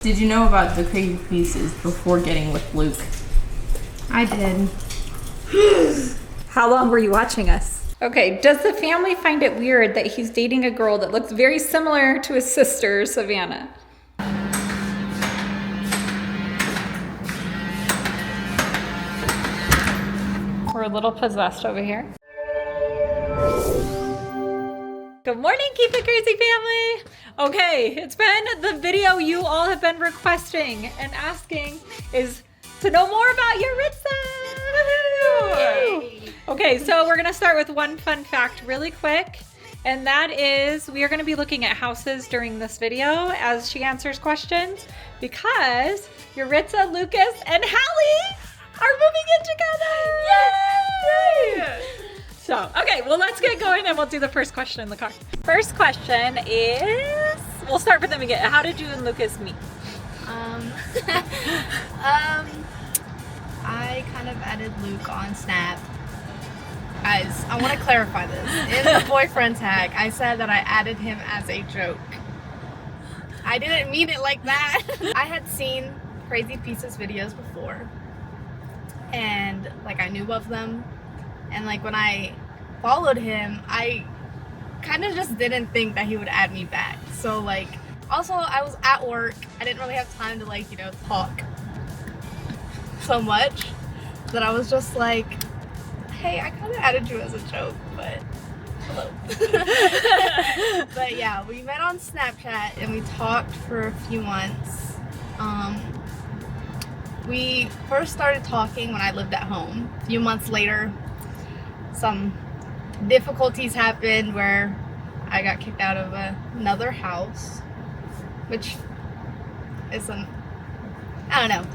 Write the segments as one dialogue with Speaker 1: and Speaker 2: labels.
Speaker 1: Did you know about the crazy pieces before getting with Luke?
Speaker 2: I did.
Speaker 3: How long were you watching us? Okay, does the family find it weird that he's dating a girl that looks very similar to his sister, Savannah? We're a little possessed over here. Good morning, Keep It Crazy family. Okay, it's been the video you all have been requesting and asking is to know more about Yartiza. Okay, so we're gonna start with one fun fact really quick, and that is we are gonna be looking at houses during this video as she answers questions because Yartiza, Lucas, and Hallie are moving in together. Yay! So, okay, well, let's get going and we'll do the first question in the car. First question is, we'll start with them again. How did you and Lucas meet?
Speaker 2: I kind of added Luke on Snap. Guys, I want to clarify this. In the boyfriend tag, I said that I added him as a joke. I didn't mean it like that. I had seen Crazy Pieces videos before, and like I knew of them. And like when I followed him, I kind of just didn't think that he would add me back. So like, also I was at work. I didn't really have time to like, talk so much that I was just like, hey, I kind of added you as a joke, but hello. But yeah, we met on Snapchat and we talked for a few months. We first started talking when I lived at home. A few months later, some difficulties happened where I got kicked out of another house, which isn't, I don't know,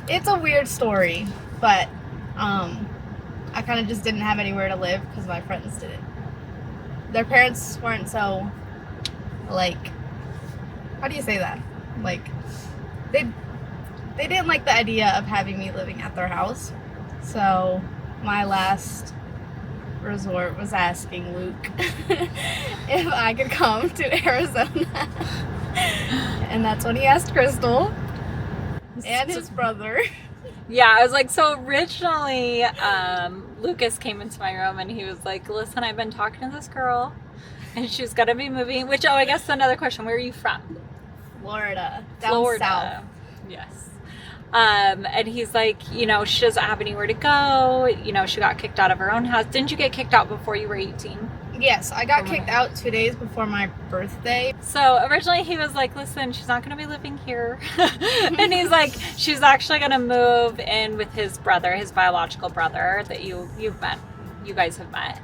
Speaker 2: it's a weird story, but I kind of just didn't have anywhere to live because my friends didn't. Their parents weren't so, like, how do you say that? Like, they didn't like the idea of having me living at their house, so my last resort was asking Luke if I could come to Arizona. And that's when he asked Crystal and his brother.
Speaker 3: Yeah, I was like, so originally Lucas came into my room and he was like, listen, I've been talking to this girl and she's gonna be moving, which, oh, I guess another question, where are you from?
Speaker 2: Florida. Down south.
Speaker 3: Yes. And he's like, she doesn't have anywhere to go. She got kicked out of her own house. Didn't you get kicked out before you were 18?
Speaker 2: Yes, I got kicked out 2 days before my birthday.
Speaker 3: So originally he was like, listen, she's not going to be living here. And he's like, she's actually going to move in with his brother, his biological brother that you've met. You guys have met.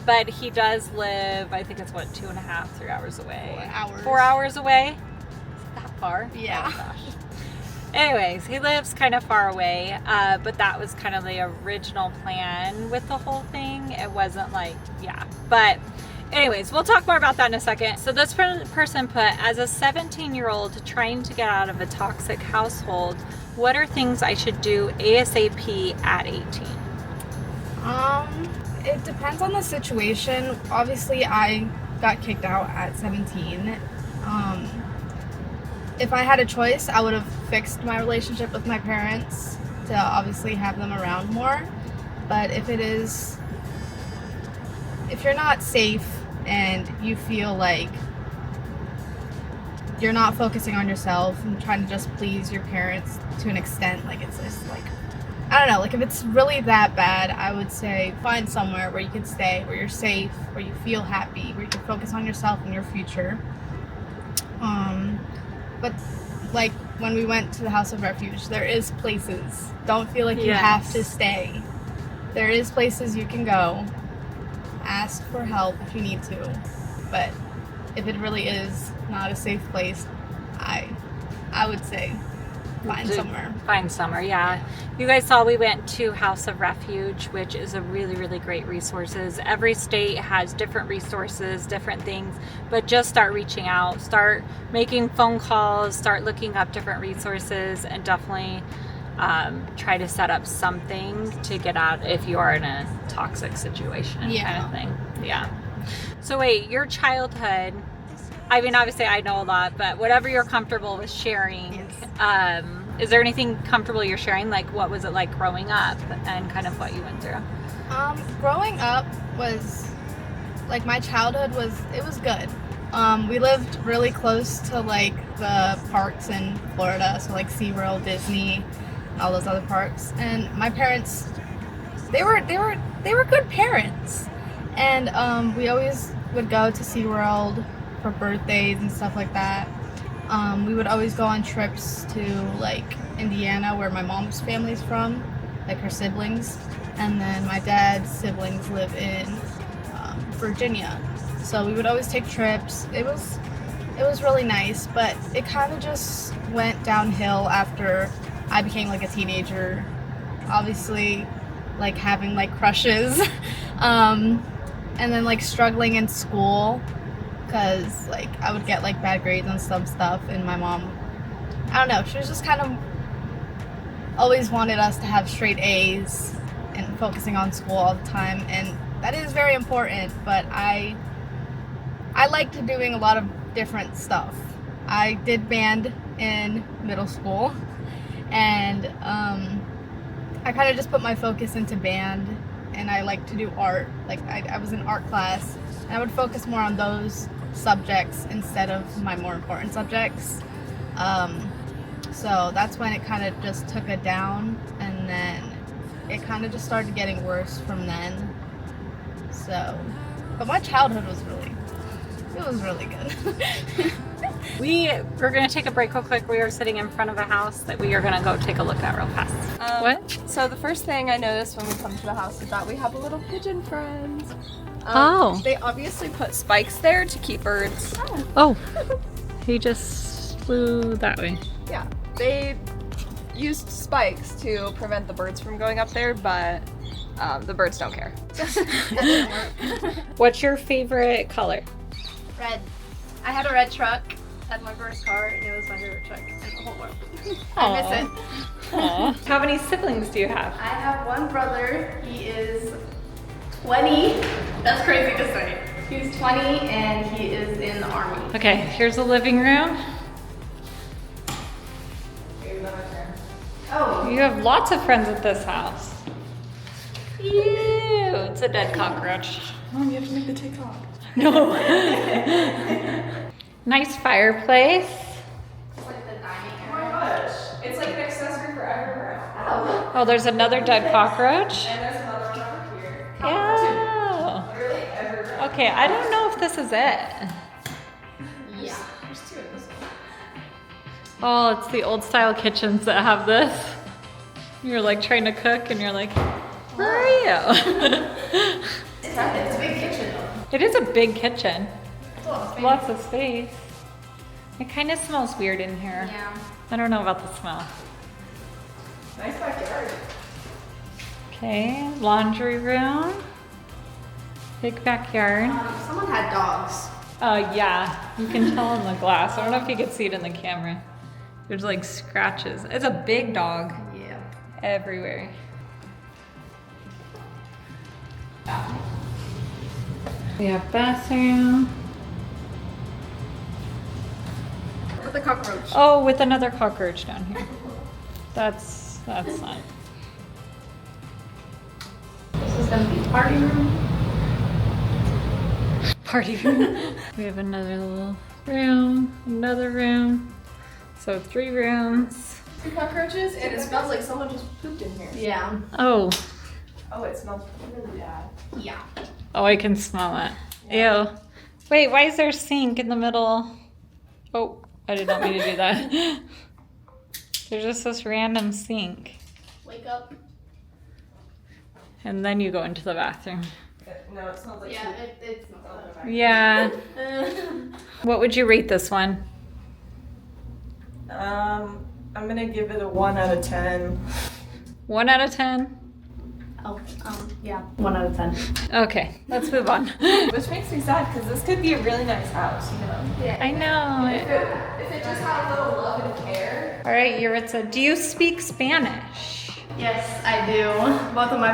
Speaker 3: But he does live, I think it's 2.5, 3 hours away.
Speaker 2: 4 hours.
Speaker 3: 4 hours away? Is it that far?
Speaker 2: Yeah.
Speaker 3: Oh, gosh. Anyways, he lives kind of far away, but that was kind of the original plan with the whole thing. It wasn't like, yeah. But anyways, we'll talk more about that in a second. So this person put, as a 17-year-old trying to get out of a toxic household, what are things I should do ASAP at 18?
Speaker 2: It depends on the situation. Obviously, I got kicked out at 17. If I had a choice, I would have fixed my relationship with my parents to obviously have them around more. But if you're not safe and you feel like you're not focusing on yourself and trying to just please your parents to an extent, like it's just like, I don't know, like if it's really that bad, I would say find somewhere where you can stay, where you're safe, where you feel happy, where you can focus on yourself and your future. But like when we went to the House of Refuge, there is places. Don't feel like you have to stay. There is places you can go. Ask for help if you need to. But if it really is not a safe place, I would say find somewhere.
Speaker 3: Find somewhere, yeah. You guys saw we went to House of Refuge, which is a really, really great resources. Every state has different resources, different things, but just start reaching out, start making phone calls, start looking up different resources, and definitely try to set up something to get out if you are in a toxic situation kind of thing. Yeah. So wait, your childhood, I mean, obviously I know a lot, but whatever you're comfortable with sharing.
Speaker 2: Yes.
Speaker 3: Is there anything comfortable you're sharing? Like, what was it like growing up and kind of what you went through?
Speaker 2: Growing up was, like, my childhood was good. We lived really close to, like, the parks in Florida, so like SeaWorld, Disney, all those other parks. And my parents, they were good parents. And we always would go to SeaWorld for birthdays and stuff like that. We would always go on trips to, like, Indiana, where my mom's family's from, like her siblings. And then my dad's siblings live in Virginia. So we would always take trips. It was really nice, but it kind of just went downhill after I became, like, a teenager. Obviously, like, having, like, crushes. And then, like, struggling in school. Because, like, I would get, like, bad grades on some stuff, and my mom, I don't know, she was just kind of always wanted us to have straight A's and focusing on school all the time, and that is very important, but I liked doing a lot of different stuff. I did band in middle school, and I kind of just put my focus into band, and I like to do art. Like, I was in art class, and I would focus more on those subjects instead of my more important subjects. So that's when it kind of just took it down, and then it kind of just started getting worse from then. So, but my childhood was really good.
Speaker 3: We're gonna take a break real quick. We are sitting in front of a house that we are gonna go take a look at real fast. What?
Speaker 1: So the first thing I noticed when we come to the house is that we have a little pigeon friend.
Speaker 3: Oh.
Speaker 1: They obviously put spikes there to keep birds.
Speaker 3: Oh, he just flew that way.
Speaker 1: Yeah, they used spikes to prevent the birds from going up there, but the birds don't care.
Speaker 3: What's your favorite color?
Speaker 2: Red. I had a red truck as my first car, and it was my favorite truck in the whole world. I miss it.
Speaker 3: Aww. How many siblings do you have?
Speaker 2: I have one brother. He is 20. That's crazy to say. He's 20 and he is in the Army.
Speaker 3: Okay, here's the living room.
Speaker 2: Oh.
Speaker 3: You have lots of friends at this house. Ew, it's a dead cockroach.
Speaker 1: Mom, you have to make the TikTok.
Speaker 3: No. Nice fireplace.
Speaker 2: It's like the dining area.
Speaker 1: Oh my gosh, it's like an accessory for everywhere.
Speaker 3: Oh, there's another dead cockroach.
Speaker 1: And there's another one over here.
Speaker 3: Yeah.
Speaker 1: Literally everywhere.
Speaker 3: Okay, I don't know if this is it.
Speaker 2: Yeah.
Speaker 1: There's two of this one.
Speaker 3: Oh, it's the old style kitchens that have this. You're like trying to cook and you're like, where are you?
Speaker 2: It's a big kitchen though.
Speaker 3: It is a big kitchen.
Speaker 2: It's a lot of space.
Speaker 3: Lots of space. It kind of smells weird in here.
Speaker 2: Yeah.
Speaker 3: I don't know about the smell.
Speaker 1: Nice backyard.
Speaker 3: Okay, laundry room. Big backyard.
Speaker 2: Someone had dogs.
Speaker 3: Oh yeah, you can tell in the glass. I don't know if you can see it in the camera. There's like scratches. It's a big dog
Speaker 2: Yeah.
Speaker 3: everywhere. We have bathroom.
Speaker 2: With the cockroach.
Speaker 3: Oh, with another cockroach down here. That's not.
Speaker 2: This is gonna be party room.
Speaker 3: Party room. We have another little room, another room. So 3 rooms.
Speaker 1: Two cockroaches, and it smells like someone just pooped in here.
Speaker 2: Yeah.
Speaker 3: Oh,
Speaker 1: Oh, it smells really bad.
Speaker 2: Yeah.
Speaker 3: oh, I can smell it. Ew. Wait, why is there a sink in the middle? Oh, I did not mean to do that. There's just this random sink.
Speaker 2: Wake up.
Speaker 3: And then you go into the bathroom.
Speaker 1: No, it smells like
Speaker 2: Yeah,
Speaker 1: poop.
Speaker 2: it smells like
Speaker 3: Yeah. What would you rate this one?
Speaker 1: I'm gonna give it a 1 out of 10.
Speaker 3: 1 out of 10?
Speaker 2: Oh, yeah. 1 out of 10.
Speaker 3: Okay, let's move on.
Speaker 1: Which makes me sad because this could be a really nice house, you know?
Speaker 2: Yeah.
Speaker 3: I know.
Speaker 1: If it just had a little love and care.
Speaker 3: All right, Yartiza, do you speak Spanish?
Speaker 2: Yes, I do. Both of my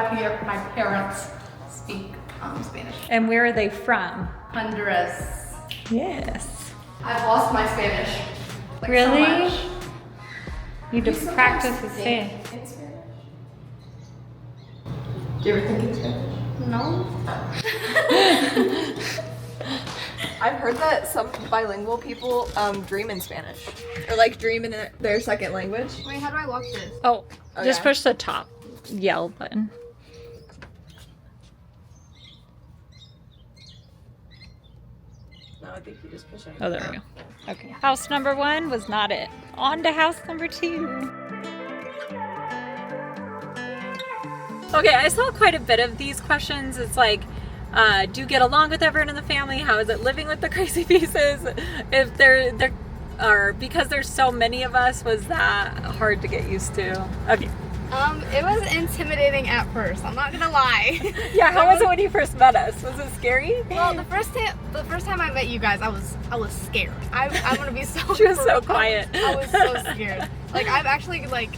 Speaker 2: parents speak Spanish.
Speaker 3: And where are they from?
Speaker 2: Honduras.
Speaker 3: Yes.
Speaker 2: I've lost my Spanish. Like,
Speaker 3: Really?
Speaker 2: So much.
Speaker 3: You need to practice with saying.
Speaker 1: In Spanish? Do you ever think in Spanish?
Speaker 2: No.
Speaker 1: I've heard that some bilingual people dream in Spanish. Or like dream in their second language.
Speaker 2: Wait, how do I lock this?
Speaker 3: Oh, just
Speaker 1: Okay.
Speaker 3: push the top yell button.
Speaker 1: No, I think you just push it.
Speaker 3: Oh, there we go. Okay. House number 1 was not it. On to house number 2. Okay, I saw quite a bit of these questions. It's like, do you get along with everyone in the family? How is it living with the crazy pieces? If there are, because there's so many of us, was that hard to get used to? Okay.
Speaker 2: It was intimidating at first. I'm not gonna lie.
Speaker 3: Yeah, how was it when you first met us? Was it scary?
Speaker 2: Well, the first time I met you guys, I was scared. I'm gonna be so.
Speaker 3: She was so quiet.
Speaker 2: I was so scared. Like I've actually like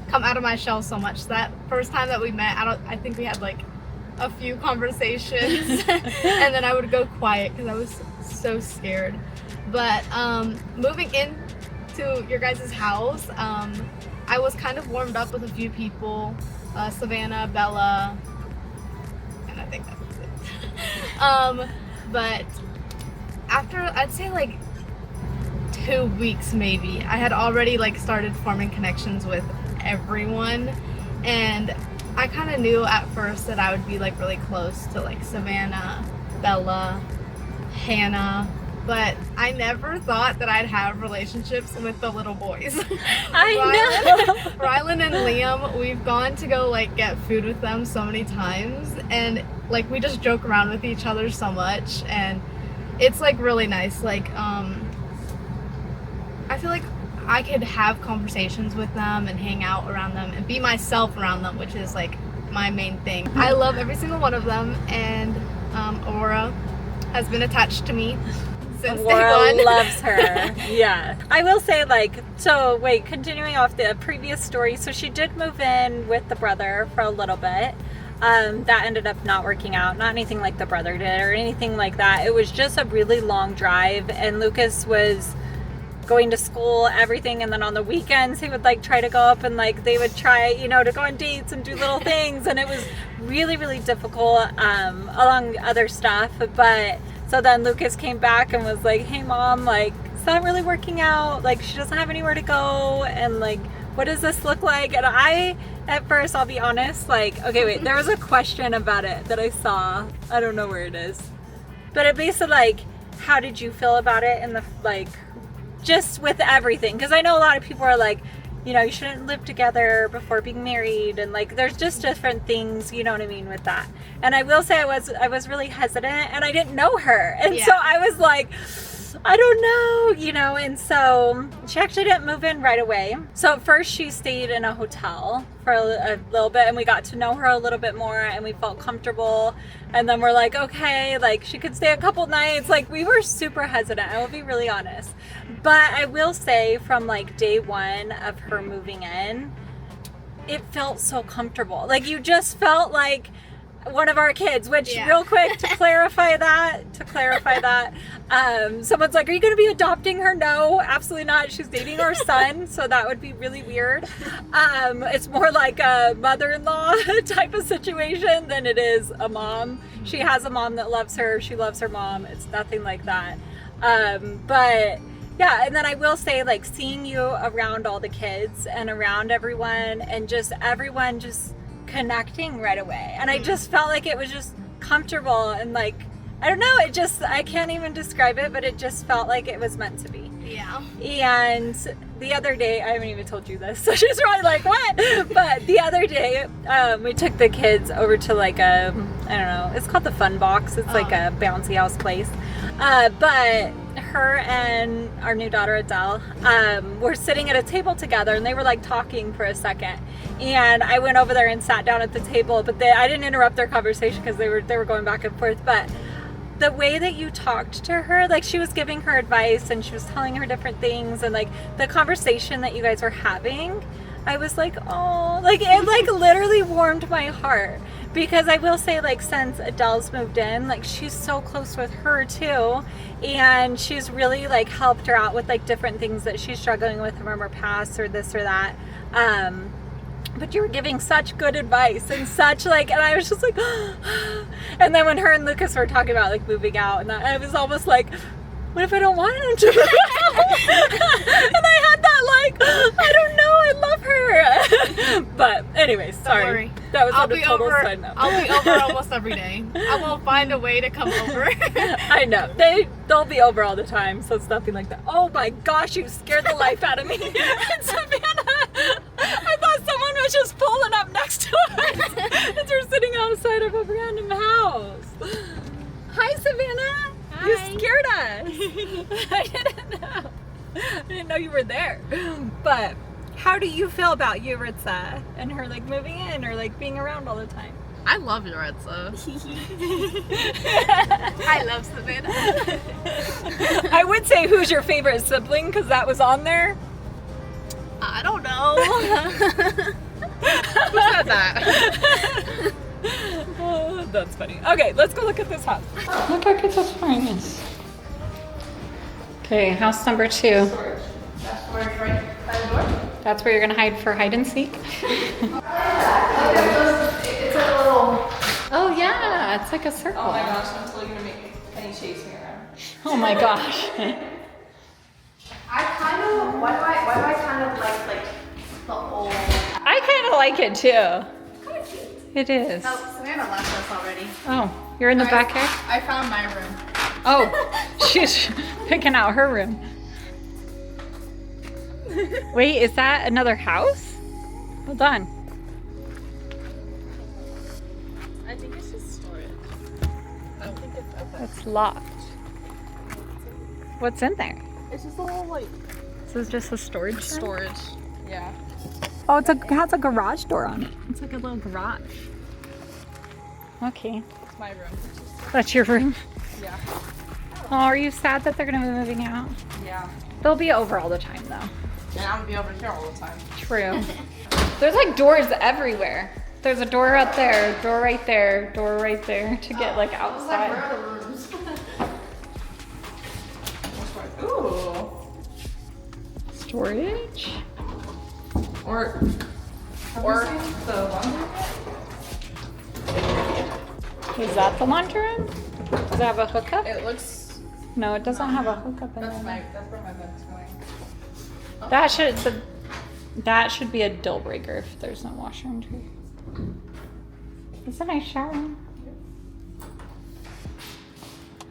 Speaker 2: come out of my shell so much. That first time that we met, I think we had like a few conversations, and then I would go quiet because I was so scared. But moving into your guys' house, I was kind of warmed up with a few people, Savannah, Bella, and I think that was it. But after, I'd say like 2 weeks maybe, I had already like started forming connections with everyone, and I kind of knew at first that I would be like really close to like Savannah, Bella, Hannah, but I never thought that I'd have relationships with the little boys.
Speaker 3: I know.
Speaker 2: Rylan and Liam, we've gone to go like get food with them so many times, and like we just joke around with each other so much, and it's like really nice. Like I feel like I could have conversations with them and hang out around them and be myself around them, which is like my main thing. I love every single one of them, and Aurora has been attached to me since day
Speaker 3: Laura
Speaker 2: one.
Speaker 3: loves her. Yeah. I will say, like, so wait, continuing off the previous story, so she did move in with the brother for a little bit. That ended up not working out, not anything like the brother did or anything like that. It was just a really long drive, and Lucas was going to school, everything, and then on the weekends he would like try to go up and like they would try, you know, to go on dates and do little things, and it was really, really difficult along other stuff. But so then Lucas came back and was like, hey mom, like it's not really working out, like she doesn't have anywhere to go, and like what does this look like? And I, at first, I'll be honest, like, okay, wait, there was a question about it that I saw, I don't know where it is, but it basically like, how did you feel about it in the like just with everything? Because I know a lot of people are like, you know, you shouldn't live together before being married, and like there's just different things, you know what I mean, with that. And I will say I was really hesitant, and I didn't know her, and
Speaker 2: Yeah.
Speaker 3: so I was like, I don't know, you know. And so she actually didn't move in right away. So at first she stayed in a hotel for a little bit, and we got to know her a little bit more, and we felt comfortable. And then we're like, okay, like she could stay a couple nights. Like we were super hesitant, I will be really honest. But I will say from like day one of her moving in, it felt so comfortable. Like you just felt like one of our kids, which
Speaker 2: Yeah.
Speaker 3: real quick to clarify that, someone's like, are you going to be adopting her? No, absolutely not. She's dating our son, so that would be really weird. It's more like a mother-in-law type of situation than it is a mom. She has a mom that loves her. She loves her mom. It's nothing like that. But yeah, and then I will say, like, seeing you around all the kids and around everyone, and just everyone just connecting right away, and I just felt like it was just comfortable, and like I don't know, it just, I can't even describe it, but it just felt like it was meant to be.
Speaker 2: Yeah.
Speaker 3: And the other day, I haven't even told you this, so she's probably like, what? But the other day, we took the kids over to like a, I don't know, it's called the Fun Box. It's like a bouncy house place. But her and our new daughter Adele were sitting at a table together, and they were like talking for a second. And I went over there and sat down at the table, but I didn't interrupt their conversation because they were going back and forth. But the way that you talked to her, like she was giving her advice and she was telling her different things, and like the conversation that you guys were having, I was like, oh, like it like literally warmed my heart. Because I will say, like, since Adele's moved in, like, she's so close with her too, and she's really like helped her out with like different things that she's struggling with from her past or this or that. But you were giving such good advice and such like, and I was just like, and then when her and Lucas were talking about like moving out, and I was almost like, what if I don't want him to move out? And I had that like, I don't know, I love her. But anyways, sorry.
Speaker 2: Don't worry.
Speaker 3: That was
Speaker 2: I'll
Speaker 3: on a
Speaker 2: be
Speaker 3: total
Speaker 2: over.
Speaker 3: side note.
Speaker 2: I'll be over almost every day. I will find a way to come over.
Speaker 3: I know. They'll be over all the time, so it's nothing like that. Oh my gosh, you scared the life out of me. And Savannah, I thought someone was just pulling up next to us as we're sitting outside of a random house. Hi, Savannah.
Speaker 2: Hi.
Speaker 3: You scared us. I didn't know. I didn't know you were there. But how do you feel about Yartiza and her like moving in or like being around all the time?
Speaker 2: I love Yartiza. I love Savannah.
Speaker 3: I would say who's your favorite sibling because that was on there.
Speaker 2: I don't know. Who said that?
Speaker 3: Oh, that's funny. Okay, let's go look at this house. Look how cute this farm is. Okay, house number 2.
Speaker 2: That's where it's right by the door.
Speaker 3: That's where you're gonna hide for hide and seek.
Speaker 2: It's like a little.
Speaker 3: Oh yeah, it's like a circle.
Speaker 1: Oh my gosh, I'm totally gonna make Penny chase me around.
Speaker 3: Oh my gosh.
Speaker 2: I kind of. Why do I kind of like the old?
Speaker 3: I kind of like it too.
Speaker 2: Kind of cute.
Speaker 3: It is.
Speaker 2: Oh, Savannah left us already.
Speaker 3: Oh, you're in the backyard?
Speaker 2: I found my room.
Speaker 3: Oh, she's picking out her room. Wait, is that another house? Hold on.
Speaker 2: I think it's just storage. I don't think it's open.
Speaker 3: It's locked. What's in there?
Speaker 2: It's just a little like
Speaker 3: This is just a storage room?
Speaker 2: storage. Yeah.
Speaker 3: Oh, it has a garage door on it. It's like a little garage. Okay,
Speaker 2: It's my room.
Speaker 3: that's your room.
Speaker 2: Yeah.
Speaker 3: Oh, are you sad that they're gonna be moving out?
Speaker 2: Yeah.
Speaker 3: They'll be over all the time though.
Speaker 2: And I'm gonna be over here all the time.
Speaker 3: True. There's like doors everywhere. There's a door out there, door right there, door right there to get like outside.
Speaker 2: Where are the rooms?
Speaker 1: Ooh.
Speaker 3: Storage?
Speaker 1: Or the laundry.
Speaker 3: Is that the laundry room? Does it have a hookup?
Speaker 1: It looks.
Speaker 3: No, it doesn't have a hookup in
Speaker 1: That's
Speaker 3: there.
Speaker 1: that's where my bed's going.
Speaker 3: That should be a deal breaker if there's no washer and dryer. It's a nice shower room.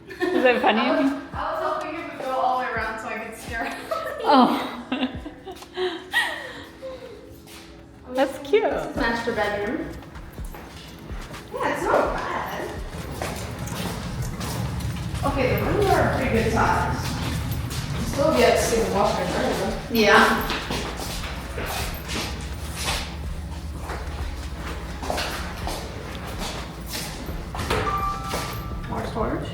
Speaker 3: Is it funny?
Speaker 2: I was hoping it would go all the way around so I could stare at it.
Speaker 3: Oh. That's cute.
Speaker 2: Master bedroom. Yeah, it's not bad. Okay, the rooms are pretty good size.
Speaker 1: Still get to see the washer and dryer though.
Speaker 2: Yeah. More storage?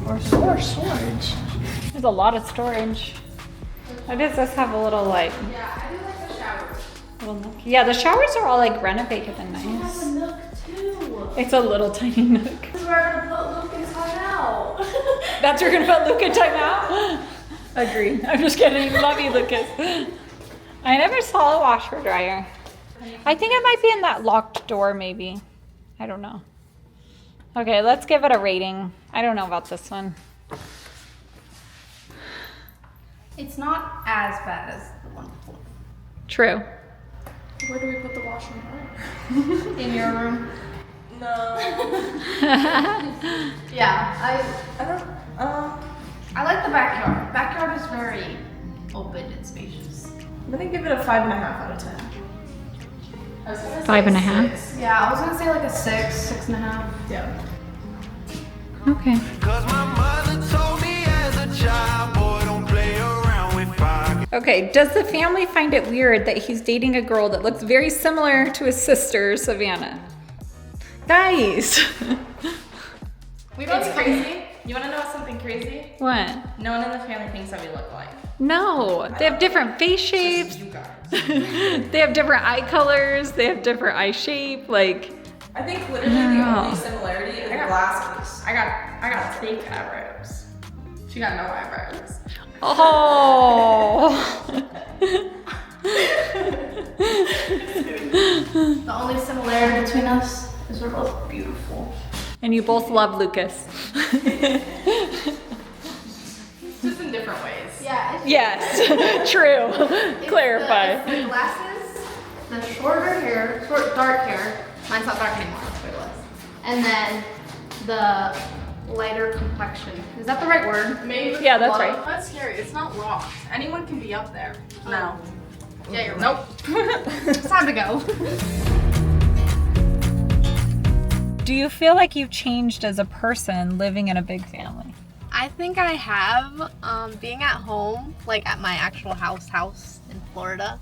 Speaker 3: More storage. There's a lot of storage. Why does this have a little like
Speaker 2: Yeah, I do like the showers.
Speaker 3: little nook? Yeah, the showers are all like renovated and
Speaker 2: It has
Speaker 3: nice.
Speaker 2: a nook too.
Speaker 3: It's a little tiny nook.
Speaker 2: This is where I'm gonna put Luke in timeout.
Speaker 3: That's where you're gonna put Luke in timeout? Agree. I'm just kidding. Love you, Lucas. I never saw a washer dryer. I think it might be in that locked door, maybe. I don't know. Okay, let's give it a rating. I don't know about this one.
Speaker 2: It's not as bad as the one before.
Speaker 3: True.
Speaker 1: Where do we put the washer and dryer?
Speaker 2: In your room?
Speaker 1: No.
Speaker 2: Yeah,
Speaker 1: I don't.
Speaker 2: I like the backyard. Backyard is very open and spacious.
Speaker 1: I'm gonna give it a 5.5 out of 10. I was gonna say
Speaker 3: 5.5?
Speaker 1: 6.
Speaker 2: Yeah, I was gonna say like a 6, 6.5.
Speaker 1: Yeah.
Speaker 3: Okay.
Speaker 4: Cause my mother told me as a child, boy, don't play around with fire.
Speaker 3: Okay, does the family find it weird that he's dating a girl that looks very similar to his sister, Savannah? Guys!
Speaker 2: We don't
Speaker 1: It's crazy.
Speaker 2: You want to know something crazy?
Speaker 3: What?
Speaker 2: No one in the family thinks that we look alike.
Speaker 3: No, they have different face shapes.
Speaker 2: You guys.
Speaker 3: They have different eye colors. They have different eye shape. Like,
Speaker 5: I think literally the only similarity is the glasses.
Speaker 2: I got fake eyebrows. She got no eyebrows.
Speaker 3: oh.
Speaker 2: The only similarity between us is we're both beautiful.
Speaker 3: And you both love Lucas.
Speaker 2: Just in different ways. Yeah.
Speaker 3: Yes, true. Clarify.
Speaker 2: It's the glasses, the shorter hair, dark hair. Mine's not dark anymore, that's what it was. And then the lighter complexion. Is that the right word? Maybe.
Speaker 3: Yeah, that's right.
Speaker 2: That's scary. It's not locked. Anyone can be up there. No. Yeah, you're
Speaker 5: Nope.
Speaker 2: It's time to go.
Speaker 3: Do you feel like you've changed as a person living in a big family?
Speaker 2: I think I have. Being at home, like at my actual house in Florida,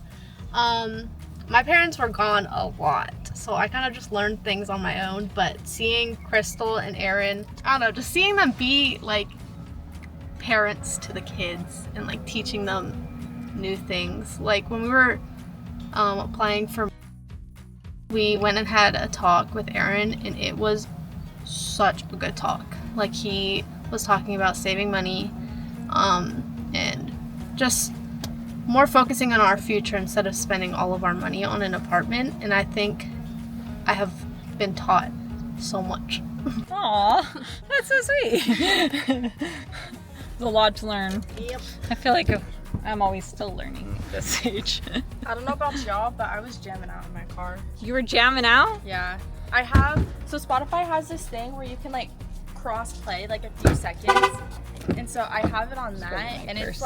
Speaker 2: my parents were gone a lot. So I kind of just learned things on my own. But seeing Crystal and Aaron, I don't know, just seeing them be like parents to the kids and like teaching them new things. Like when we were applying for, we went and had a talk with Aaron, and it was such a good talk. Like he was talking about saving money and just more focusing on our future instead of spending all of our money on an apartment. And I think I have been taught so much.
Speaker 3: Aw, that's so sweet. There's a lot to learn.
Speaker 2: Yep.
Speaker 3: I feel like I'm always still learning at this age.
Speaker 5: I don't know about y'all, but I was jamming out in my car.
Speaker 3: You were jamming out?
Speaker 5: Yeah. I have, so Spotify has this thing where you can like cross play like a few seconds. And so I have it on that, and it's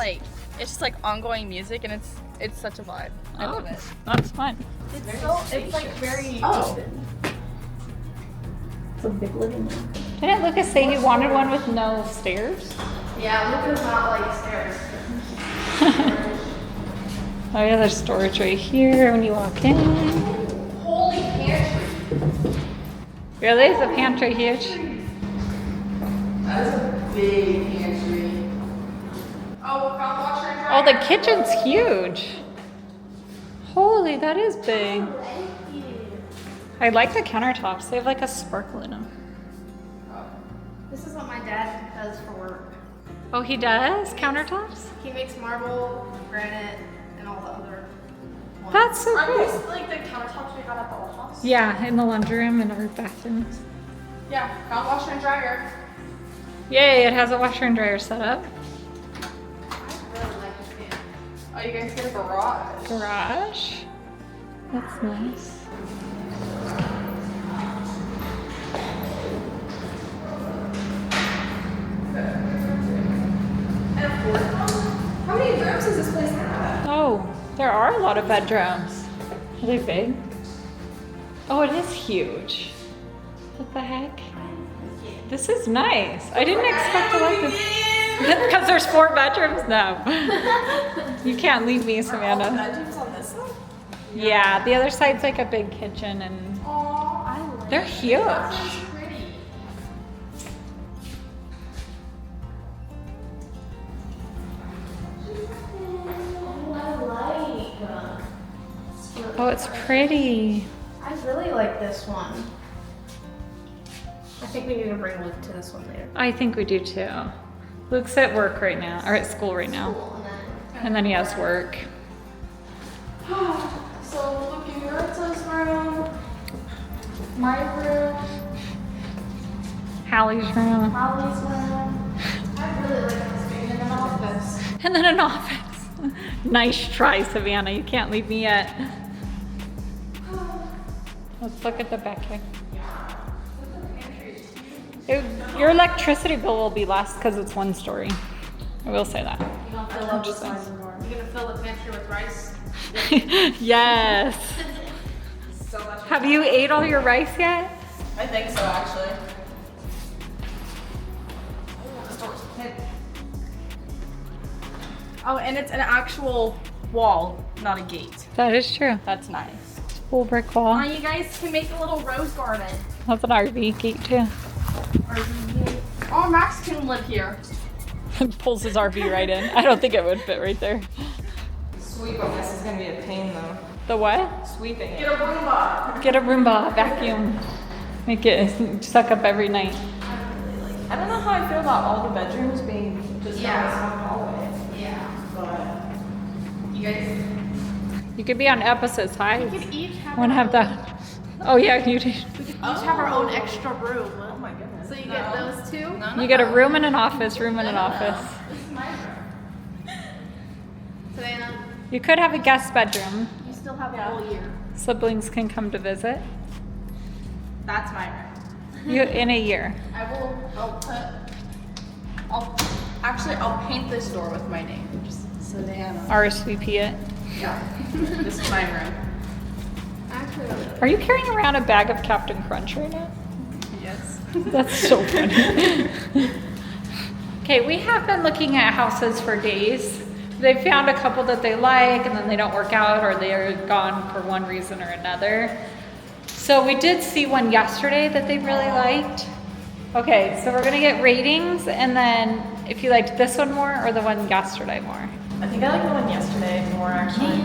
Speaker 5: just like ongoing music, and it's such a vibe. I love it.
Speaker 3: That's fun.
Speaker 2: It's like very
Speaker 5: It's a big living room.
Speaker 3: Didn't Lucas say he wanted one with no stairs?
Speaker 2: Yeah, Luke does not like stairs.
Speaker 3: Oh yeah, there's storage right here when you walk in.
Speaker 2: Holy pantry.
Speaker 3: Really? Is the pantry huge?
Speaker 5: That is a big pantry.
Speaker 2: Oh, front washer and dryer.
Speaker 3: Oh, the kitchen's huge. Holy, that is big. I like the countertops. They have like a sparkle in them.
Speaker 2: This is what my dad does for work.
Speaker 3: Oh, he does? Countertops?
Speaker 2: He makes marble, granite, and all the other ones.
Speaker 3: That's so
Speaker 5: Are
Speaker 3: cool.
Speaker 5: these like the countertops we got at the old house?
Speaker 3: Yeah, in the laundry room and our bathrooms.
Speaker 5: Yeah, front washer and dryer.
Speaker 3: Yay, it has a washer and dryer set up.
Speaker 2: I really like this fan.
Speaker 5: Oh, you guys get a garage.
Speaker 3: Garage. That's nice.
Speaker 1: How many rooms does this place have?
Speaker 3: Oh, there are a lot of bedrooms. Are they big? Oh, it is huge. What the heck? This is nice. I didn't expect to like this. Because there's 4 bedrooms now. You can't leave me, Samantha.
Speaker 5: Bedrooms on this side?
Speaker 3: Yeah, the other side's like a big kitchen and they're huge.
Speaker 2: Pretty.
Speaker 3: Oh, it's pretty.
Speaker 2: I really like this one. I think we need to bring Luke to this one later.
Speaker 3: I think we do too. Luke's at work right now, or at school right now. And then he has work.
Speaker 5: So look in Yartiza's room, my room,
Speaker 3: Hallie's room.
Speaker 5: Molly's room.
Speaker 2: I really like this being in an office.
Speaker 3: And then an office. Nice try, Savannah. You can't leave me yet. Let's look at the back here. Your electricity bill will be less because it's 1 story. I will say that.
Speaker 5: I love this one more.
Speaker 2: You gonna fill the pantry with rice?
Speaker 3: Yes.
Speaker 5: So much.
Speaker 3: Have you ate all your rice yet?
Speaker 5: I think so, actually. Oh, and it's an actual wall, not a gate.
Speaker 3: That is true.
Speaker 5: That's nice.
Speaker 3: Full brick wall.
Speaker 2: You guys can make a little rose garden.
Speaker 3: That's an RV gate too.
Speaker 5: Oh, Max can live here.
Speaker 3: Pulls his RV right in. I don't think it would fit right there.
Speaker 1: Sweep on this is gonna be a pain though.
Speaker 3: The what?
Speaker 1: Sweeping it. Get a Roomba.
Speaker 3: Get a Roomba, vacuum. Make it suck up every night.
Speaker 1: I don't know how I feel about all the bedrooms being just down this one hallway.
Speaker 5: Yeah.
Speaker 1: But
Speaker 5: You guys
Speaker 3: You could be on opposite sides.
Speaker 5: we could each have
Speaker 3: Want to have that? Oh yeah, you do.
Speaker 5: we could each have our own extra room.
Speaker 1: oh my goodness.
Speaker 5: So you get those two.
Speaker 3: You get a room and an office, room and an office.
Speaker 5: This is my room. Savannah,
Speaker 3: You could have a guest bedroom.
Speaker 5: you still have a whole year.
Speaker 3: Siblings can come to visit.
Speaker 5: That's my room.
Speaker 3: You in a year.
Speaker 5: I'll paint this door with my name. Just Savannah.
Speaker 3: RSVP it.
Speaker 5: Yeah. This is my room. Actually,
Speaker 3: Are you carrying around a bag of Captain Crunch right now?
Speaker 5: yes.
Speaker 3: That's so funny. Okay, we have been looking at houses for days. They found a couple that they like and then they don't work out or they're gone for one reason or another. So we did see one yesterday that they really liked. Okay, so we're gonna get ratings and then if you liked this one more or the one yesterday more.
Speaker 1: I think I like the one yesterday more actually.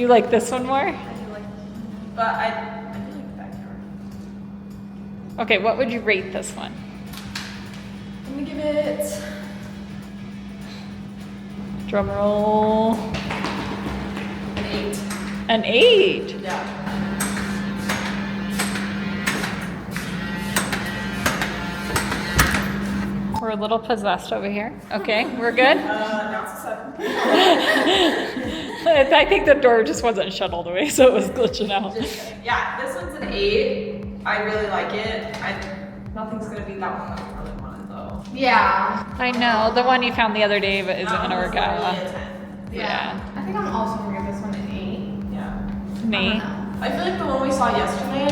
Speaker 3: You like this one more?
Speaker 1: I do like, but I do like the backyard.
Speaker 3: Okay, what would you rate this one?
Speaker 1: I'm gonna give it
Speaker 3: Drum roll.
Speaker 1: an 8.
Speaker 3: An 8.
Speaker 1: Yeah.
Speaker 3: We're a little possessed over here. Okay, we're good?
Speaker 1: Now it's a 7.
Speaker 3: I think the door just wasn't shut all the way, so it was glitching out.
Speaker 1: Just kidding. Yeah, this one's an 8. I really like it. Nothing's gonna be that one that I really wanted though.
Speaker 5: Yeah.
Speaker 3: I know, the one you found the other day but isn't
Speaker 1: That
Speaker 3: gonna
Speaker 1: one
Speaker 3: work
Speaker 1: was
Speaker 3: out.
Speaker 1: literally a 10.
Speaker 3: Yeah.
Speaker 5: I think I'm also gonna give this one an
Speaker 1: Yeah.
Speaker 3: Me?
Speaker 5: 8.
Speaker 1: I feel like the one we saw yesterday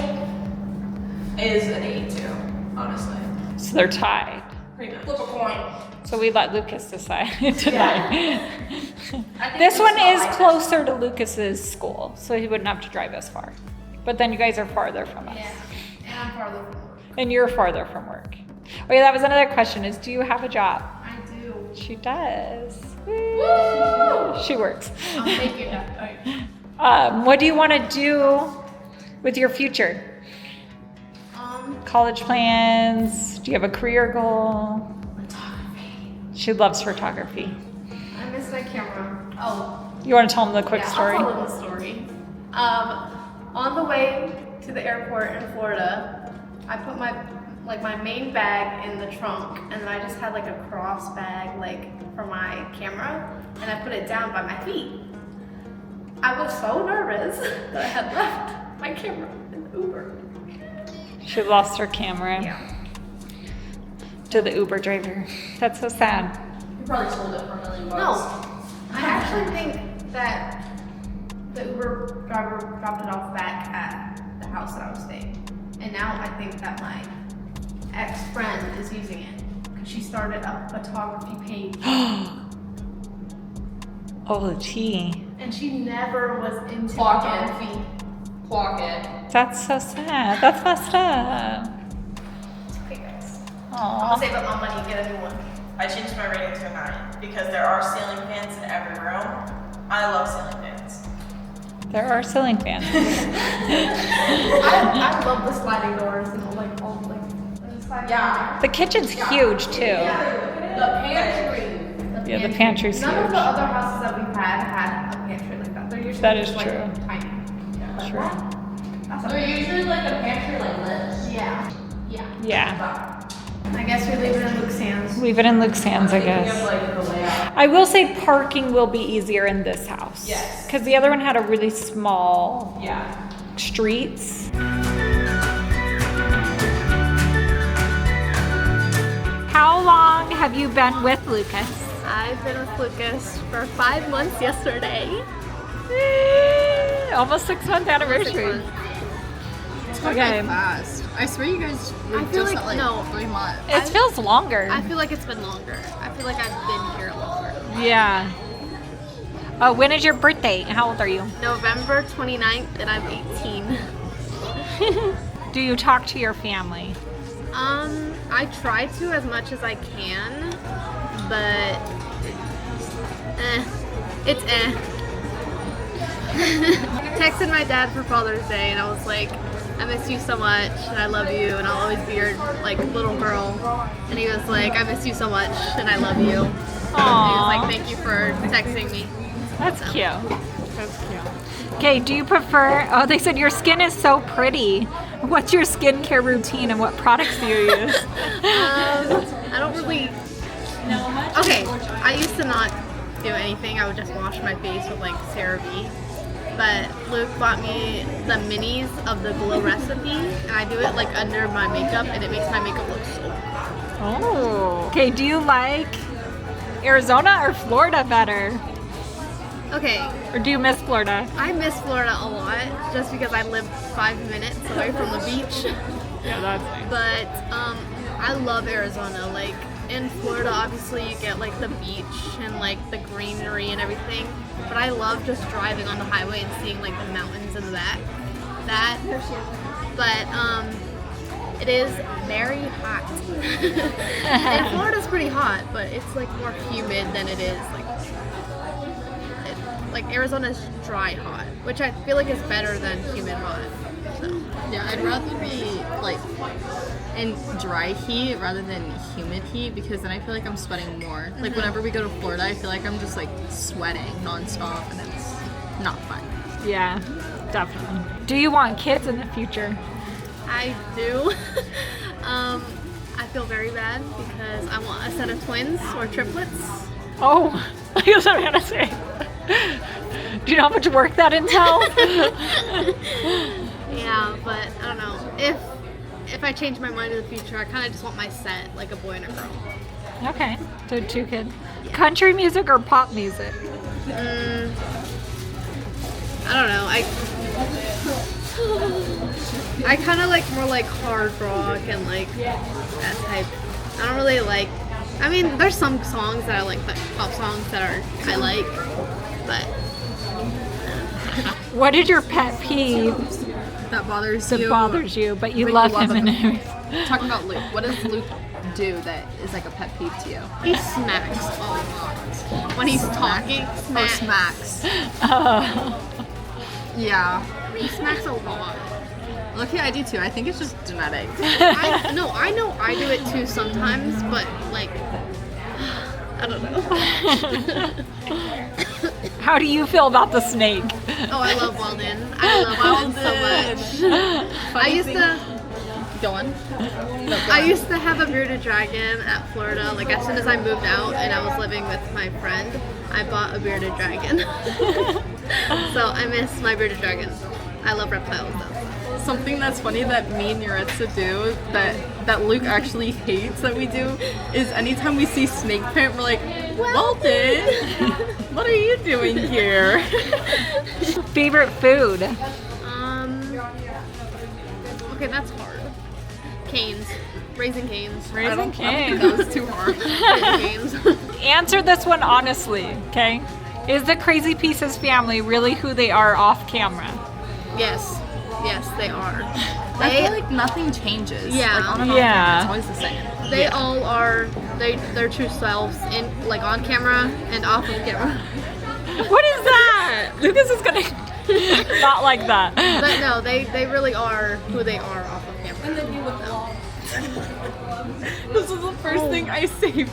Speaker 1: is an 8 too, honestly.
Speaker 3: So they're tied.
Speaker 1: Pretty much. Flip a coin.
Speaker 3: So we let Lucas decide tonight.
Speaker 5: I think
Speaker 3: This one
Speaker 5: all
Speaker 3: is
Speaker 5: like
Speaker 3: closer to Lucas's school, so he wouldn't have to drive as far. But then you guys are farther from us.
Speaker 5: Yeah. And I'm farther from work.
Speaker 3: And you're farther from work. Okay, that was another question is, do you have a job?
Speaker 5: I do.
Speaker 3: She does.
Speaker 5: Woo!
Speaker 3: She works.
Speaker 5: I'll take you that.
Speaker 3: What do you want to do with your future? College plans? Do you have a career goal?
Speaker 5: Photography.
Speaker 3: She loves photography.
Speaker 5: I miss my camera. Oh.
Speaker 3: You want to tell them the quick
Speaker 5: Yeah,
Speaker 3: story?
Speaker 5: I'll tell them the story. On the way to the airport in Florida, I put my main bag in the trunk, and then I just had like a cross bag for my camera, and I put it down by my feet. I was so nervous that I had left my camera in the Uber.
Speaker 3: She lost her camera
Speaker 5: Yeah.
Speaker 3: to the Uber driver. That's so sad.
Speaker 1: You probably sold it for $1 million.
Speaker 5: No, I actually think that the Uber driver dropped it off back at the house that I was staying. And now I think that my ex-friend is using it because she started a photography page
Speaker 3: Oh, gee.
Speaker 5: and she never was into
Speaker 1: Clock it.
Speaker 5: photography.
Speaker 1: Clock it.
Speaker 3: That's so sad. That's messed up.
Speaker 5: Okay, guys. I'll
Speaker 3: Aww.
Speaker 5: save up my money and get a new one.
Speaker 1: I changed my rating to a 9 because there are ceiling fans in every room. I love ceiling fans.
Speaker 3: There are ceiling fans.
Speaker 5: I love the sliding doors and all the sliding
Speaker 1: Yeah.
Speaker 3: The kitchen's huge too.
Speaker 5: The pantry.
Speaker 3: Yeah, the pantry's
Speaker 5: None of
Speaker 3: huge.
Speaker 5: the other houses that we've had a pantry like that. They're usually
Speaker 3: That is
Speaker 5: just,
Speaker 3: true.
Speaker 5: Tiny.
Speaker 3: True.
Speaker 5: That's
Speaker 1: They're usually like a pantry like this.
Speaker 5: Yeah. Yeah.
Speaker 3: Yeah.
Speaker 5: I guess we leave it in Luke's hands.
Speaker 3: Leave it in Luke's hands, I
Speaker 1: We have
Speaker 3: guess.
Speaker 1: like the layout.
Speaker 3: I will say parking will be easier in this house.
Speaker 1: Yes.
Speaker 3: Because the other one had a really small
Speaker 1: Yeah.
Speaker 3: streets. How long have you been with Lucas?
Speaker 5: I've been with Lucas for 5 months yesterday.
Speaker 3: Almost 6-month anniversary. Okay.
Speaker 6: Fast. I swear you guys were
Speaker 5: I feel
Speaker 6: just
Speaker 5: like-
Speaker 6: at
Speaker 5: no.
Speaker 6: 3 months.
Speaker 3: It feels longer.
Speaker 5: I feel like it's been longer. I feel like I've been here longer.
Speaker 3: Yeah. When is your birthday? How old are you?
Speaker 5: November 29th and I'm 18.
Speaker 3: Do you talk to your family?
Speaker 2: I try to as much as I can, but it's Texted my dad for Father's Day, and I was like, I miss you so much, and I love you, and I'll always be your like little girl. And he was like, I miss you so much, and I love you. And he was like, thank you for texting me.
Speaker 3: That's cute. That's cute. Okay, do you prefer, oh, they said your skin is so pretty. What's your skincare routine and what products do you use?
Speaker 2: I don't really, okay, I used to not do anything. I would just wash my face with like CeraVe. But Luke bought me the minis of the Glow Recipe, and I do it like under my makeup, and it makes my makeup look so good.
Speaker 3: Oh. Okay, do you like Arizona or Florida better?
Speaker 2: Okay,
Speaker 3: Or do you miss Florida?
Speaker 2: I miss Florida a lot just because I live 5 minutes away from the beach.
Speaker 3: Yeah, that's nice.
Speaker 2: But I love Arizona. Like in Florida, obviously you get like the beach and like the greenery and everything. But I love just driving on the highway and seeing like the mountains in the back. But it is very hot. And Florida's pretty hot, but it's like more humid than it is like Arizona's dry hot, which I feel like is better than humid hot. So.
Speaker 6: Yeah, I'd rather be like in dry heat rather than humid heat because then I feel like I'm sweating more. Like whenever we go to Florida, I feel like I'm just like sweating nonstop and it's not fun.
Speaker 3: Yeah, definitely. Do you want kids in the future?
Speaker 2: I do. I feel very bad because I want a set of twins or triplets.
Speaker 3: Oh, I guess I'm gonna say. Do you know how much work that entails?
Speaker 2: Yeah, but I don't know. If I change my mind in the future, I kind of just want my set, like a boy and a girl.
Speaker 3: Okay, so 2 kids. Country music or pop music?
Speaker 2: I don't know. I kind of like more like hard rock and like that type. I don't really like. I mean, there's some songs that I like, pop songs that I like, but.
Speaker 3: What is your pet peeve
Speaker 6: That bothers
Speaker 3: that
Speaker 6: you.
Speaker 3: bothers you, but you
Speaker 6: But you
Speaker 3: love
Speaker 6: love
Speaker 3: him and
Speaker 6: him.
Speaker 3: everything?
Speaker 6: Talking about Luke, what does Luke do that is like a pet peeve to you?
Speaker 2: He smacks a lot. When he's talking,
Speaker 6: Oh, smacks.
Speaker 3: Oh.
Speaker 6: Yeah.
Speaker 2: He smacks a lot.
Speaker 6: Lucky I do too. I think it's just genetic.
Speaker 2: I know I do it too sometimes, but like, I don't know.
Speaker 3: How do you feel about the snake?
Speaker 2: Oh, I love Walden. I love Walden so much. I used to.
Speaker 6: Go on.
Speaker 2: I used to have a bearded dragon at Florida. Like as soon as I moved out and I was living with my friend, I bought a bearded dragon. So I miss my bearded dragon. I love reptiles though.
Speaker 6: Something that's funny that me and Yartiza do that Luke actually hates that we do is anytime we see snake print, we're like, Walden, what are you doing here?
Speaker 3: Favorite food?
Speaker 2: Okay, that's hard. Canes. Raising canes.
Speaker 3: Raising Cane's.
Speaker 6: That was too hard.
Speaker 2: Raising canes.
Speaker 3: Answer this one honestly, okay? Is the Crazy Pieces family really who they are off camera?
Speaker 2: Yes. Yes, they are.
Speaker 6: I feel like nothing changes.
Speaker 2: Yeah.
Speaker 6: Like on and off
Speaker 3: Yeah.
Speaker 6: camera, it's always the same.
Speaker 2: They all are their true selves in like on camera and off of camera.
Speaker 3: What is that? Lucas is gonna not like that.
Speaker 2: But no, they really are who they are off of camera. And then you look
Speaker 6: This is the first thing I saved.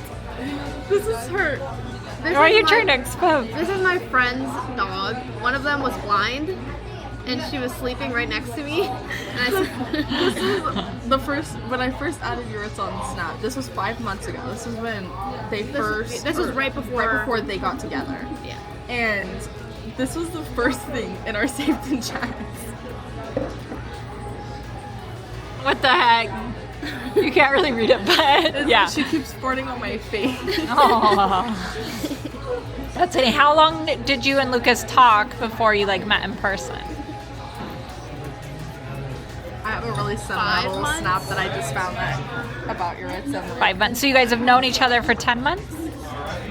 Speaker 6: This is her.
Speaker 3: Why are you trying to expose?
Speaker 2: This is my friend's dog. One of them was blind, and she was sleeping right next to me. And I said,
Speaker 6: When I first added Yartiza on Snap, this was 5 months ago. This was when they first.
Speaker 2: this was right before
Speaker 6: they got together.
Speaker 2: yeah.
Speaker 6: And this was the first thing in our saved in chats.
Speaker 3: What the heck? You can't really read it, but yeah.
Speaker 6: She keeps farting on my face.
Speaker 3: Aw. That's it. How long did you and Lucas talk before you like met in person?
Speaker 6: I haven't really sent that little snap that I just found that about Yartiza.
Speaker 3: 5 months. So you guys have known each other for 10 months?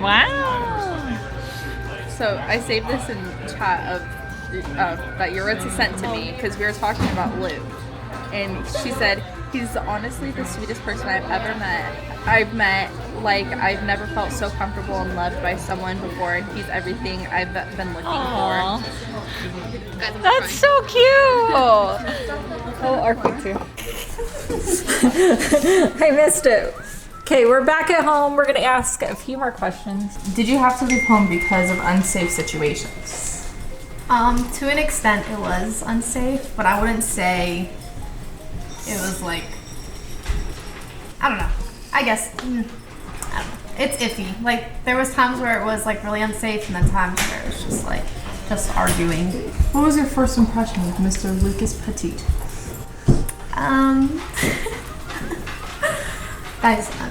Speaker 3: Wow.
Speaker 1: So I saved this in chat of that Yartiza sent to me because we were talking about Luke, and she said
Speaker 5: He's honestly the sweetest person I've ever met. Like, I've never felt so comfortable and loved by someone before, and he's everything I've been looking
Speaker 3: Aw.
Speaker 5: for.
Speaker 3: That's so cute. Oh, Arky too. I missed it. Okay, we're back at home. We're gonna ask a few more questions.
Speaker 6: Did you have to leave home because of unsafe situations?
Speaker 2: To an extent it was unsafe, but I wouldn't say it was like, I don't know. I guess, I don't know. It's iffy. Like, there was times where it was like really unsafe, and then times where it was just arguing.
Speaker 6: What was your first impression of Mr. Lucas Petit?
Speaker 2: Guys, I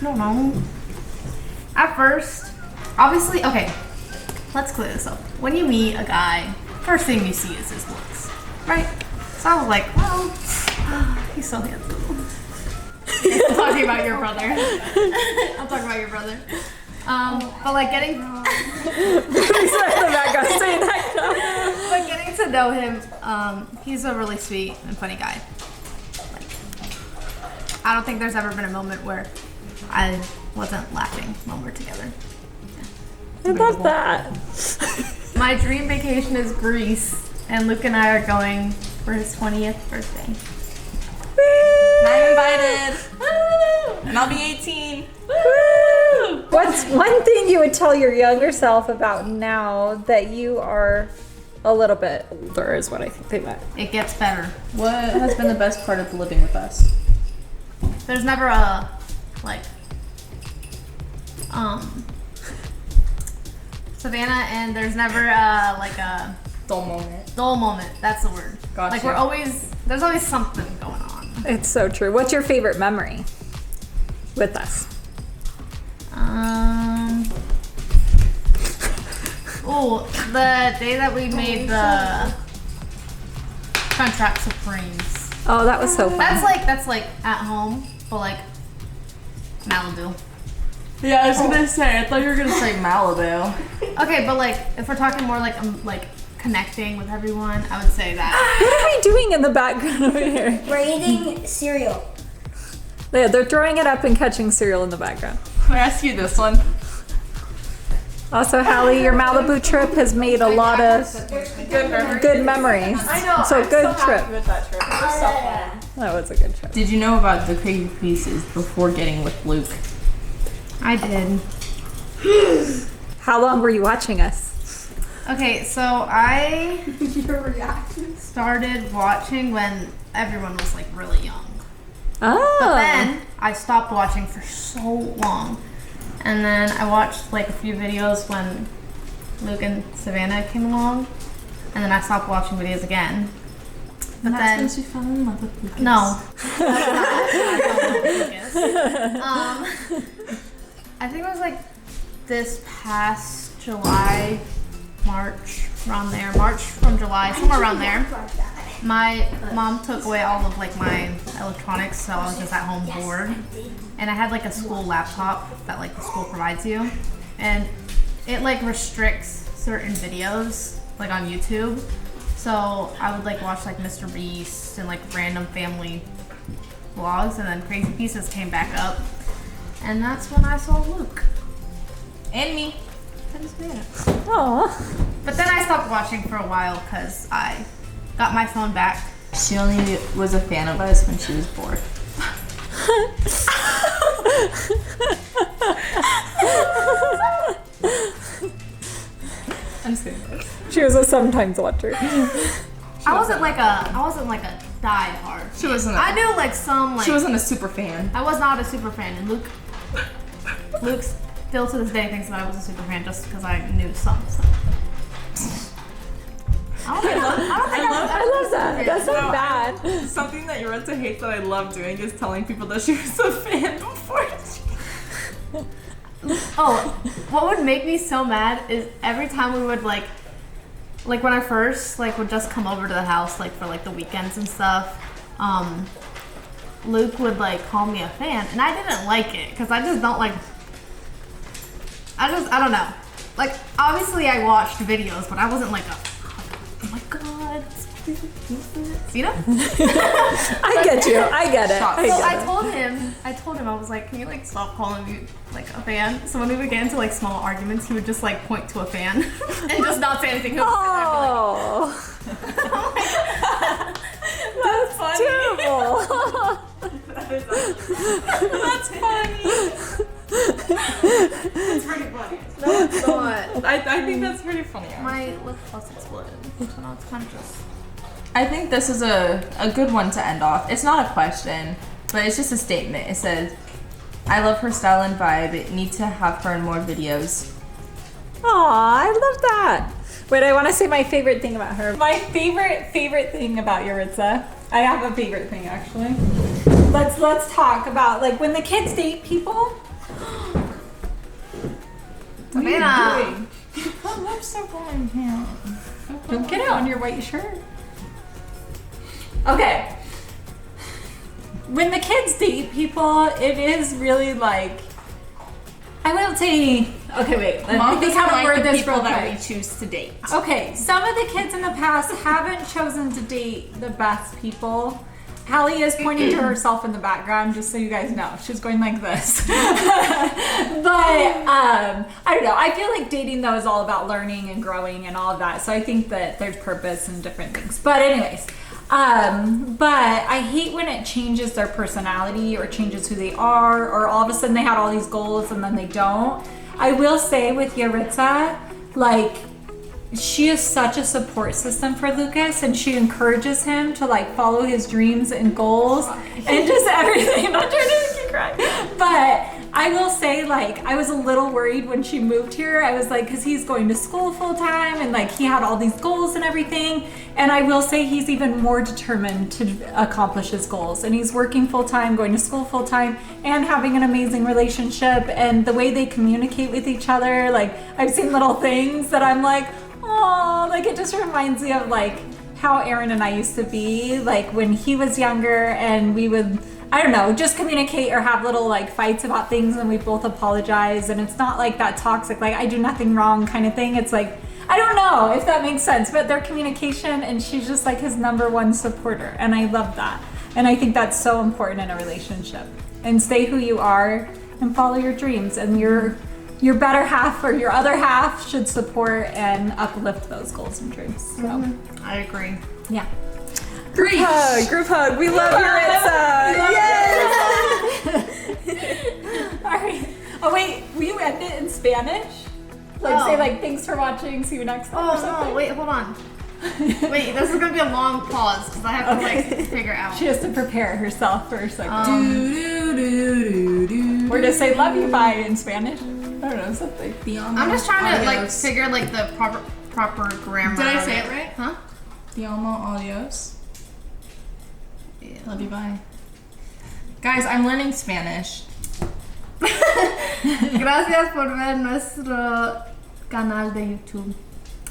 Speaker 2: don't know. At first, obviously, okay, let's clear this up. When you meet a guy, first thing you see is his looks, right? So I was like, well, he's so handsome. I'm talking about your brother. I'm talking about your brother. But like getting, but getting to know him, he's a really sweet and funny guy. Like, I don't think there's ever been a moment where I wasn't laughing when we're together.
Speaker 3: I love that.
Speaker 2: My dream vacation is Greece, and Luke and I are going for his 20th birthday.
Speaker 6: I'm invited. Woo! And I'll be 18.
Speaker 3: Woo! What's one thing you would tell your younger self about now that you are a little bit older is what I think they meant.
Speaker 2: It gets better.
Speaker 6: What has been the best part of living with us?
Speaker 2: There's never a, like, Savannah, and there's never like a
Speaker 6: Dull moment.
Speaker 2: dull moment. That's the word.
Speaker 6: Gotcha.
Speaker 2: Like, there's always something going on.
Speaker 3: It's so true. What's your favorite memory with us?
Speaker 2: Oh, the day that we made the Crunchwrap Supremes.
Speaker 3: Oh, that was so fun.
Speaker 2: That's like at home, but like Malibu.
Speaker 6: Yeah, I was gonna say. I thought you were gonna say Malibu.
Speaker 2: Okay, but like if we're talking more like connecting with everyone, I would say that.
Speaker 3: What are we doing in the background over here?
Speaker 7: We're eating cereal.
Speaker 3: Yeah, they're throwing it up and catching cereal in the background.
Speaker 6: Can I ask you this one?
Speaker 3: Also, Hallie, your Malibu trip has made a lot of good memories.
Speaker 1: I know.
Speaker 3: So
Speaker 1: I'm
Speaker 3: good
Speaker 1: so
Speaker 3: trip.
Speaker 1: happy with that trip. It was so fun.
Speaker 3: That was a good trip.
Speaker 6: Did you know about the crazy pieces before getting with Luke?
Speaker 2: I did.
Speaker 3: How long were you watching us?
Speaker 2: Okay, so I started watching when everyone was like really young.
Speaker 3: Oh.
Speaker 2: But then I stopped watching for so long. And then I watched like a few videos when Luke and Savannah came along. And then I stopped watching videos again. But then
Speaker 6: Since you fell in love with Lucas.
Speaker 2: no. I think it was like this past July, March, around there. March from July, somewhere around there. My mom took away all of like my electronics, so I was just at home bored. And I had like a school laptop that like the school provides you, and it like restricts certain videos like on YouTube. So I would like watch like Mr. Beast and like random family vlogs, and then Crazy Pieces came back up, and that's when I saw Luke and me. And Savannah.
Speaker 3: Aw.
Speaker 2: But then I stopped watching for a while because I got my phone back.
Speaker 6: She only was a fan of us when she was bored. I'm just kidding.
Speaker 3: She was a sometimes watcher.
Speaker 2: I wasn't like a die hard.
Speaker 6: She wasn't.
Speaker 2: I knew like some like.
Speaker 6: She wasn't a super fan.
Speaker 2: I was not a super fan, and Luke still to this day thinks that I was a super fan just because I knew some stuff. I
Speaker 3: I love that. That's not bad.
Speaker 6: Something that Yartiza hates that I love doing is telling people that she was a fan before.
Speaker 2: Oh, what would make me so mad is every time we would like when I first like would just come over to the house like for like the weekends and stuff. Luke would like call me a fan, and I didn't like it because I just don't like. I don't know. Like obviously I watched videos, but I wasn't like a. Oh my god, it's See that?
Speaker 3: I get you. I get it.
Speaker 2: So I told him, I was like, can you like stop calling me like a fan? So when we would get into like small arguments, he would just like point to a fan and just not say anything. He would just sit there and be like,
Speaker 3: That's funny. Terrible.
Speaker 2: that's funny. It's pretty funny. No, it's not.
Speaker 6: I think that's pretty funny.
Speaker 2: My lip gloss exploded. So now it's kind of just.
Speaker 6: I think this is a good one to end off. It's not a question, but it's just a statement. It says, I love her style and vibe. Need to have her in more videos.
Speaker 3: Aw, I love that. Wait, I want to say my favorite thing about her. My favorite thing about Yartiza. I have a favorite thing actually. Let's talk about like when the kids date people. What are you doing?
Speaker 6: Oh, I'm so glad here.
Speaker 3: Don't get it on your white shirt. Okay. When the kids date people, it is really like, I will say, okay, wait. Let me think how to word this real
Speaker 6: that we
Speaker 3: quick.
Speaker 6: choose to date.
Speaker 3: Okay, some of the kids in the past haven't chosen to date the best people. Hallie is pointing to herself in the background, just so you guys know. She's going like this. But I don't know. I feel like dating though is all about learning and growing and all of that. So I think that there's purpose and different things. But anyways, but I hate when it changes their personality or changes who they are, or all of a sudden they had all these goals and then they don't. I will say with Yartiza, like, she is such a support system for Lucas, and she encourages him to like follow his dreams and goals and just everything. I'm not trying to make you cry, but I will say, like, I was a little worried when she moved here. I was like, because he's going to school full time and like he had all these goals and everything. And I will say he's even more determined to accomplish his goals. And he's working full time, going to school full time, and having an amazing relationship. And the way they communicate with each other, like, I've seen little things that I'm like, oh, like it just reminds me of like how Aaron and I used to be, like when he was younger, and we would, I don't know, just communicate or have little like fights about things, and we both apologize, and it's not like that toxic, like I do nothing wrong kind of thing. It's like, I don't know if that makes sense, but their communication, and she's just like his #1 supporter, and I love that. And I think that's so important in a relationship. And stay who you are and follow your dreams, and your better half or your other half should support and uplift those goals and dreams. So
Speaker 2: I agree.
Speaker 3: yeah. Group hug. We love Yartiza. Yes. All right. Oh wait, will you end it in Spanish? Like say like thanks for watching. See you next time. or something?
Speaker 2: No, wait, hold on. Wait, this is gonna be a long pause because I have to like figure out.
Speaker 3: She has to prepare herself first. Like We're to say love you bye in Spanish. I don't know, something.
Speaker 2: I'm just trying to like figure like the proper grammar.
Speaker 6: Did I say it right?
Speaker 2: Huh?
Speaker 6: Te amo, adios. Yeah. Love you, bye. Guys, I'm learning Spanish.
Speaker 2: Gracias por ver nuestro canal de YouTube.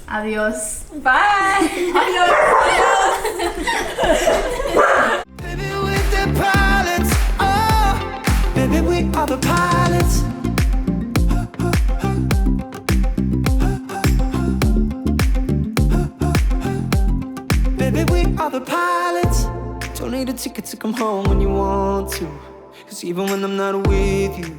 Speaker 2: Adios.
Speaker 3: Bye.
Speaker 4: Baby, we're the pilots. Oh, baby, we are the pilots. Baby, we are the pilots. Don't need a ticket to come home when you want to. 'Cause even when I'm not with you,